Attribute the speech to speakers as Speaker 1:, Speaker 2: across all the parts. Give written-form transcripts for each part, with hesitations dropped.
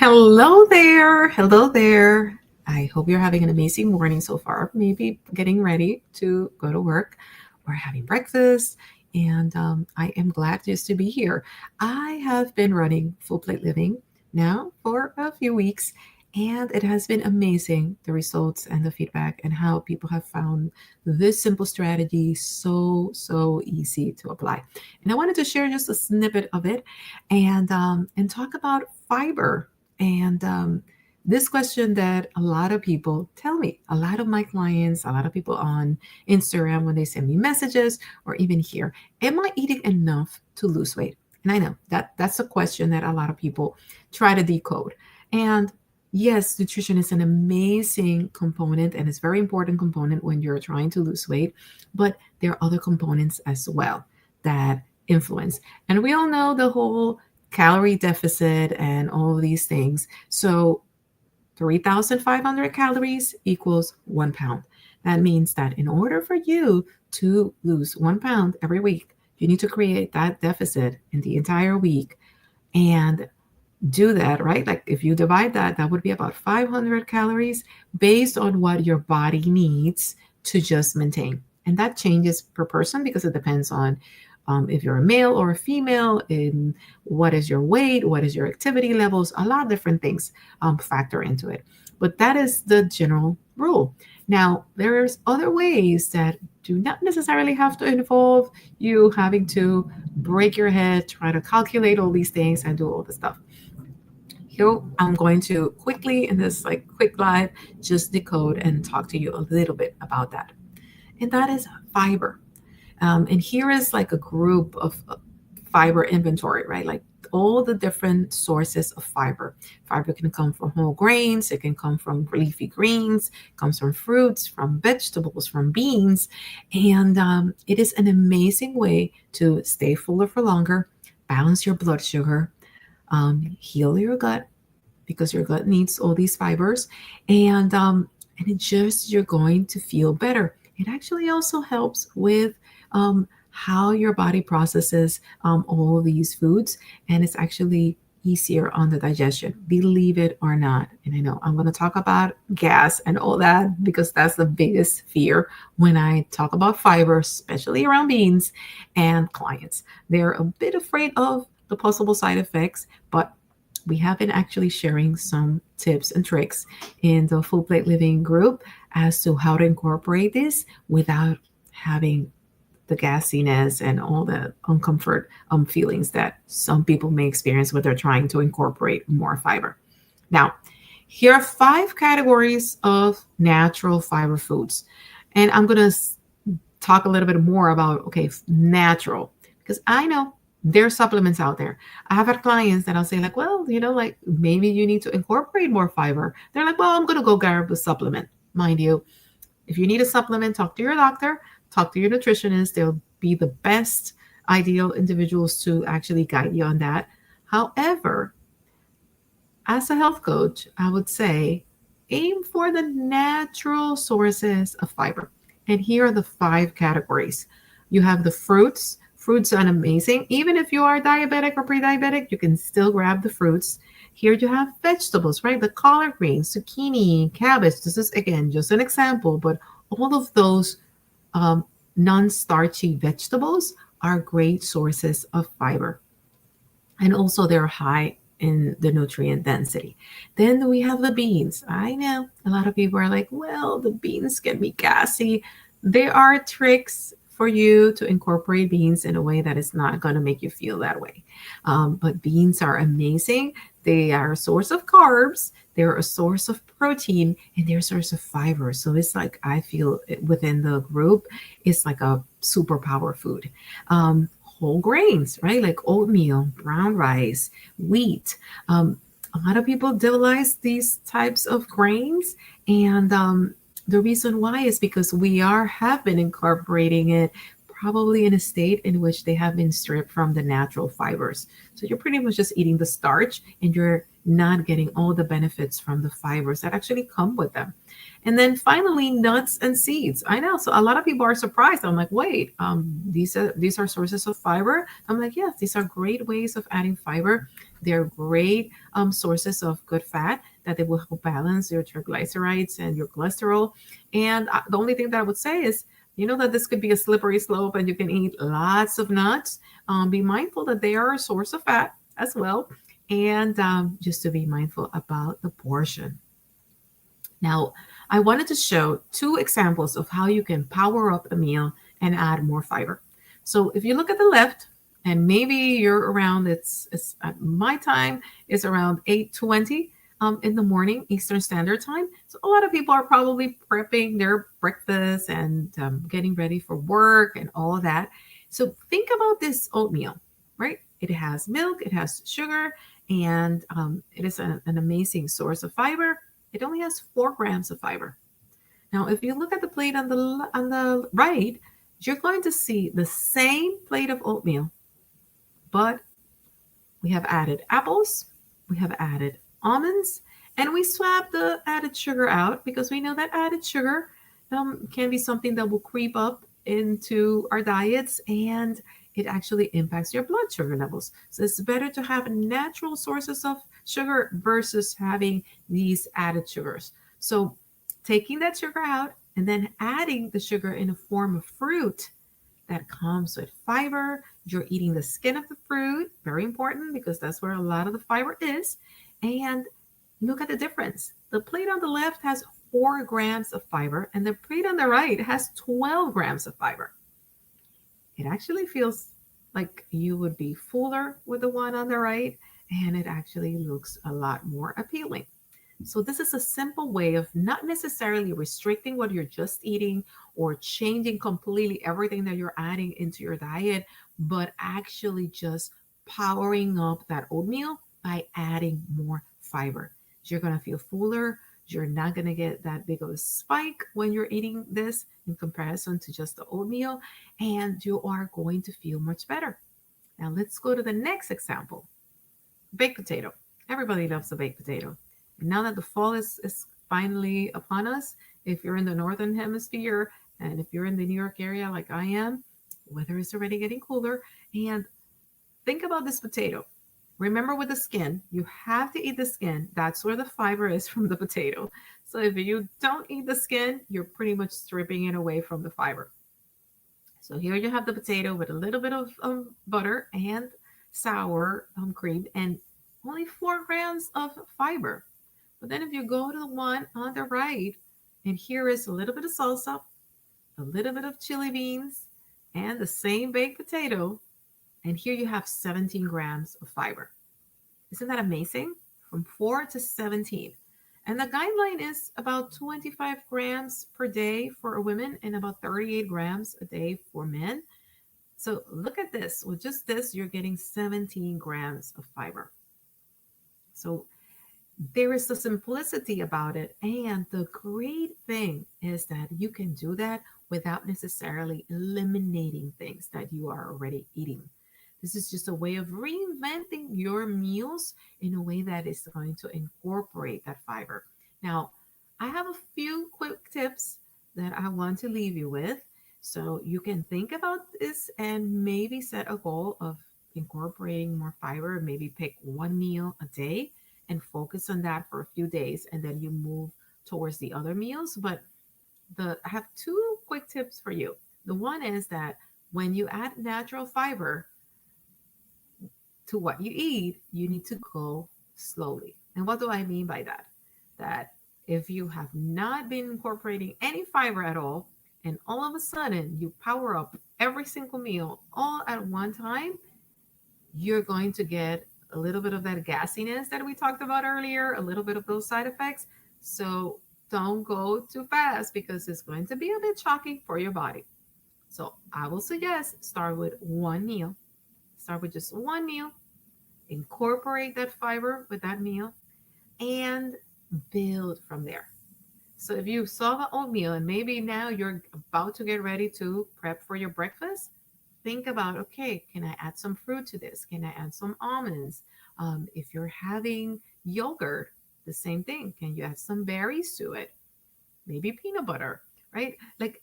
Speaker 1: Hello there. Hello there. I hope you're having an amazing morning so far. Maybe getting ready to go to work or having breakfast. And I am glad just to be here. I have been running Full Plate Living now for a few weeks, and it has been amazing the results and the feedback, and how people have found this simple strategy so easy to apply. And I wanted to share just a snippet of it and talk about fiber and this question that a lot of people tell me, a lot of my clients, a lot of people on Instagram, when they send me messages or even here, am I eating enough to lose weight? And I know that that's a question that a lot of people try to decode. And yes, nutrition is an amazing component and it's a very important component when you're trying to lose weight, but there are other components as well that influence. And we all know the whole calorie deficit and all of these things. So 3,500 calories equals 1 pound. That means that in order for you to lose 1 pound every week, you need to create that deficit in the entire week and do that, right? Like if you divide that, that would be about 500 calories based on what your body needs to just maintain. And that changes per person because it depends on if you're a male or a female, in what is your weight, what is your activity levels, a lot of different things factor into it. But that is the general rule. Now, there's other ways that do not necessarily have to involve you having to break your head, try to calculate all these things and do all this stuff. Here, I'm going to quickly, in this like quick live, just decode and talk to you a little bit about that. And that is fiber. And here is like a group of fiber inventory, right? Like all the different sources of fiber. Fiber can come from whole grains, it can come from leafy greens, it comes from fruits, from vegetables, from beans. And it is an amazing way to stay fuller for longer, balance your blood sugar, heal your gut because your gut needs all these fibers, and it just you're going to feel better. It actually also helps with how your body processes all these foods, and it's actually easier on the digestion, believe it or not. And I know I'm going to talk about gas and all that because that's the biggest fear when I talk about fiber, especially around beans and clients. They're a bit afraid of the possible side effects, but we have been actually sharing some tips and tricks in the Full Plate Living group as to how to incorporate this without having the gassiness and all the uncomfort feelings that some people may experience when they're trying to incorporate more fiber. Now, here are 5 categories of natural fiber foods. And I'm going to talk a little bit more about, okay, natural, because I know there are supplements out there. I have had clients that I'll say like, well, like maybe you need to incorporate more fiber. They're like, well, I'm going to go grab a supplement. Mind you, if you need a supplement, talk to your doctor, talk to your nutritionist. They'll be the best ideal individuals to actually guide you on that. However, as a health coach, I would say aim for the natural sources of fiber. And here are the 5 categories. You have the fruits. Fruits are amazing. Even if you are diabetic or pre-diabetic, you can still grab the fruits. Here you have vegetables, right? The collard greens, zucchini, cabbage. This is, again, just an example, but all of those non-starchy vegetables are great sources of fiber. And also they're high in the nutrient density. Then we have the beans. I know a lot of people are like, well, the beans can be gassy. There are tricks for you to incorporate beans in a way that is not going to make you feel that way. But beans are amazing. They are a source of carbs. They're a source of protein, and they're a source of fiber. So it's like, I feel within the group, it's like a superpower food. Whole grains, right? Like oatmeal, brown rice, wheat. A lot of people utilize these types of grains, and the reason why is because we have been incorporating it probably in a state in which they have been stripped from the natural fibers. So you're pretty much just eating the starch, and you're not getting all the benefits from the fibers that actually come with them. And then finally, nuts and seeds. I know, so a lot of people are surprised. I'm like, wait, these are sources of fiber. I'm like, yes, these are great ways of adding fiber. They're great sources of good fat that they will help balance your triglycerides and your cholesterol. And the only thing that I would say is, you know that this could be a slippery slope, and you can eat lots of nuts. Be mindful that they are a source of fat as well, and just to be mindful about the portion. Now, I wanted to show two examples of how you can power up a meal and add more fiber. So if you look at the left, and maybe you're around, it's at my time is around 8:20 in the morning Eastern Standard Time. So a lot of people are probably prepping their breakfast and getting ready for work and all of that. So think about this oatmeal, right? It has milk, it has sugar, and it is an amazing source of fiber. It only has 4 grams of fiber. Now, if you look at the plate on the right, you're going to see the same plate of oatmeal, but we have added apples, we have added almonds, and we swap the added sugar out because we know that added sugar can be something that will creep up into our diets, and it actually impacts your blood sugar levels. So it's better to have natural sources of sugar versus having these added sugars. So taking that sugar out and then adding the sugar in a form of fruit that comes with fiber. You're eating the skin of the fruit, very important because that's where a lot of the fiber is. And look at the difference. The plate on the left has 4 grams of fiber, and the plate on the right has 12 grams of fiber. It actually feels like you would be fuller with the one on the right, and it actually looks a lot more appealing. So, this is a simple way of not necessarily restricting what you're just eating or changing completely everything that you're adding into your diet, but actually just powering up that oatmeal by adding more fiber. You're going to feel fuller. You're not going to get that big of a spike when you're eating this in comparison to just the oatmeal, and you are going to feel much better. Now, let's go to the next example. Baked potato. Everybody loves a baked potato. And now that the fall is finally upon us, if you're in the northern hemisphere and if you're in the New York area like I am, weather is already getting cooler. And think about this potato. Remember, with the skin, you have to eat the skin. That's where the fiber is from the potato. So if you don't eat the skin, you're pretty much stripping it away from the fiber. So here you have the potato with a little bit of butter and sour cream and only 4 grams of fiber. But then if you go to the one on the right, and here is a little bit of salsa, a little bit of chili beans, and the same baked potato, and here you have 17 grams of fiber. Isn't that amazing? From 4 to 17. And the guideline is about 25 grams per day for women and about 38 grams a day for men. So look at this. With just this, you're getting 17 grams of fiber. So there is a simplicity about it. And the great thing is that you can do that without necessarily eliminating things that you are already eating. This is just a way of reinventing your meals in a way that is going to incorporate that fiber. Now, I have a few quick tips that I want to leave you with. So you can think about this and maybe set a goal of incorporating more fiber. Maybe pick one meal a day and focus on that for a few days, and then you move towards the other meals. But I have two quick tips for you. The one is that when you add natural fiber to what you eat, you need to go slowly. And what do I mean by that? That if you have not been incorporating any fiber at all, and all of a sudden you power up every single meal all at one time, you're going to get a little bit of that gassiness that we talked about earlier, a little bit of those side effects. So don't go too fast because it's going to be a bit shocking for your body. So I will suggest start with one meal. Start with just one meal, incorporate that fiber with that meal, and build from there. So if you saw the oatmeal and maybe now you're about to get ready to prep for your breakfast, think about, okay, can I add some fruit to this? Can I add some almonds? If you're having yogurt, the same thing. Can you add some berries to it? Maybe peanut butter, right? Like,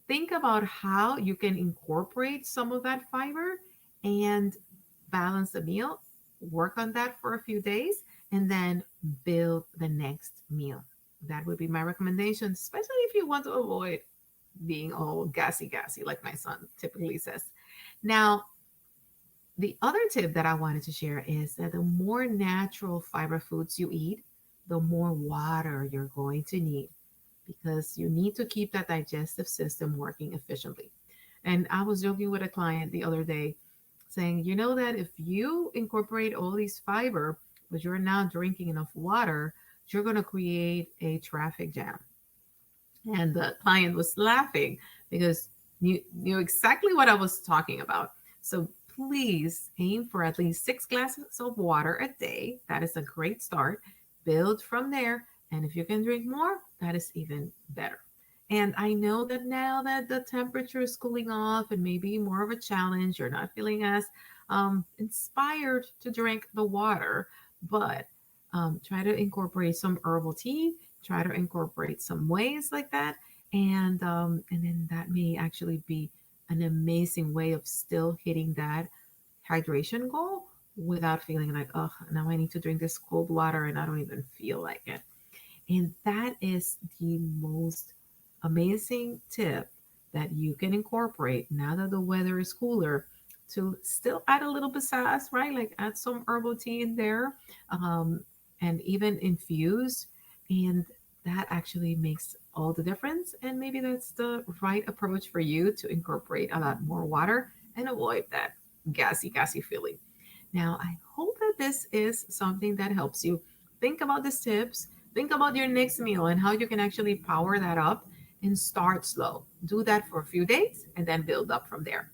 Speaker 1: think about how you can incorporate some of that fiber and balance the meal. Work on that for a few days and then build the next meal. That would be my recommendation, especially if you want to avoid being all gassy, like my son typically says. Now, the other tip that I wanted to share is that the more natural fiber foods you eat, the more water you're going to need because you need to keep that digestive system working efficiently. And I was joking with a client the other day saying, you know, that if you incorporate all these fiber, but you're not drinking enough water, you're going to create a traffic jam. And the client was laughing because you knew exactly what I was talking about. So please aim for at least 6 glasses of water a day. That is a great start. Build from there. And if you can drink more, that is even better. And I know that now that the temperature is cooling off and maybe more of a challenge, you're not feeling as inspired to drink the water, but try to incorporate some herbal tea, try to incorporate some ways like that, and then that may actually be an amazing way of still hitting that hydration goal without feeling like, oh, now I need to drink this cold water and I don't even feel like it. And that is the most amazing tip that you can incorporate now that the weather is cooler, to still add a little bit sass, right? Like add some herbal tea in there, um, and even infuse. And that actually makes all the difference. And maybe that's the right approach for you to incorporate a lot more water and avoid that gassy feeling. Now, I hope that this is something that helps you. Think about these tips. Think about your next meal and how you can actually power that up and start slow. Do that for a few days and then build up from there.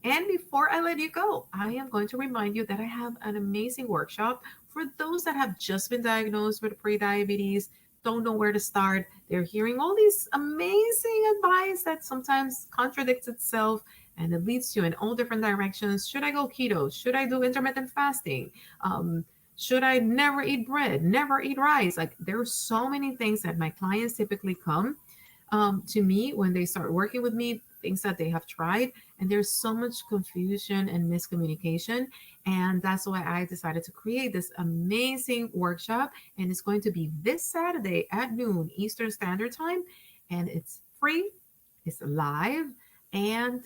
Speaker 1: And before I let you go, I am going to remind you that I have an amazing workshop for those that have just been diagnosed with prediabetes, don't know where to start. They're hearing all these amazing advice that sometimes contradicts itself and it leads you in all different directions. Should I go keto? Should I do intermittent fasting? Um, should I never eat bread, never eat rice? Like, there are so many things that my clients typically come to me when they start working with me, things that they have tried, and there's so much confusion and miscommunication. And that's why I decided to create this amazing workshop. And it's going to be this Saturday at noon Eastern Standard Time. And it's free, it's live, and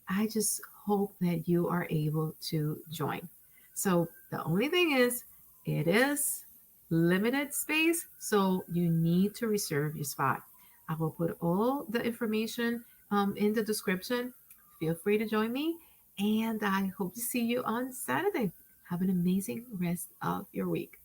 Speaker 1: I just hope that you are able to join. So the only thing is, it is limited space, so you need to reserve your spot. I will put all the information in the description. Feel free to join me, and I hope to see you on Saturday. Have an amazing rest of your week.